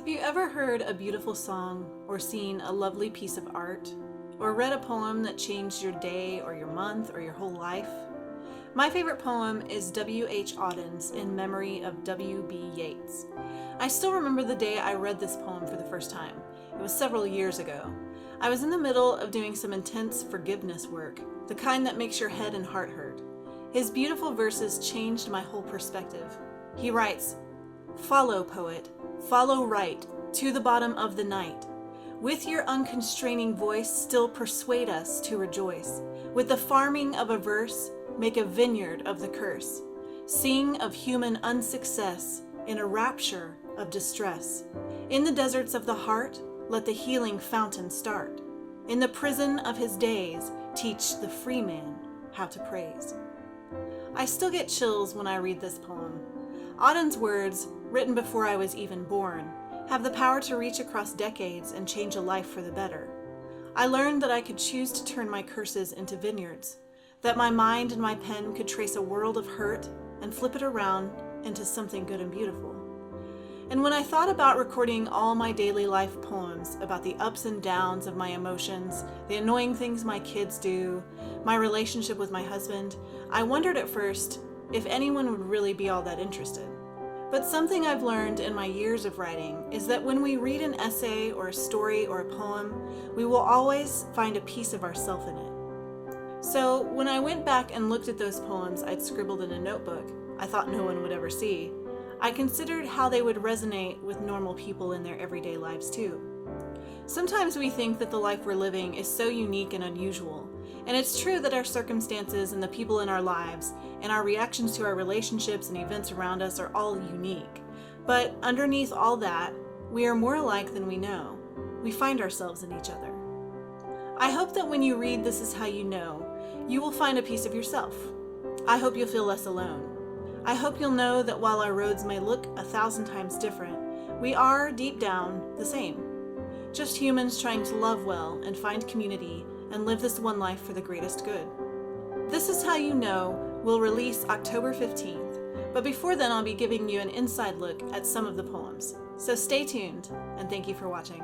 Have you ever heard a beautiful song or seen a lovely piece of art or read a poem that changed your day or your month or your whole life? My favorite poem is W.H. Auden's In Memory of W.B. Yeats. I still remember the day I read this poem for the first time. It was several years ago. I was in the middle of doing some intense forgiveness work, the kind that makes your head and heart hurt. His beautiful verses changed my whole perspective. He writes, "Follow, poet, follow right, to the bottom of the night. With your unconstraining voice still persuade us to rejoice. With the farming of a verse, make a vineyard of the curse. Sing of human unsuccess in a rapture of distress. In the deserts of the heart, let the healing fountain start. In the prison of his days, teach the free man how to praise." I still get chills when I read this poem. Auden's words, written before I was even born, have the power to reach across decades and change a life for the better. I learned that I could choose to turn my curses into vineyards, that my mind and my pen could trace a world of hurt and flip it around into something good and beautiful. And when I thought about recording all my daily life poems about the ups and downs of my emotions, the annoying things my kids do, my relationship with my husband, I wondered at first if anyone would really be all that interested. But something I've learned in my years of writing is that when we read an essay or a story or a poem, we will always find a piece of ourselves in it. So when I went back and looked at those poems I'd scribbled in a notebook I thought no one would ever see, I considered how they would resonate with normal people in their everyday lives too. Sometimes we think that the life we're living is so unique and unusual, and it's true that our circumstances and the people in our lives and our reactions to our relationships and events around us are all unique. But underneath all that, we are more alike than we know. We find ourselves in each other. I hope that when you read This Is How You Know, you will find a piece of yourself. I hope you'll feel less alone. I hope you'll know that while our roads may look 1,000 times different, we are, deep down, the same. Just humans trying to love well and find community and live this one life for the greatest good. This Is How You Know will release October 15th, but before then I'll be giving you an inside look at some of the poems. So stay tuned, and thank you for watching.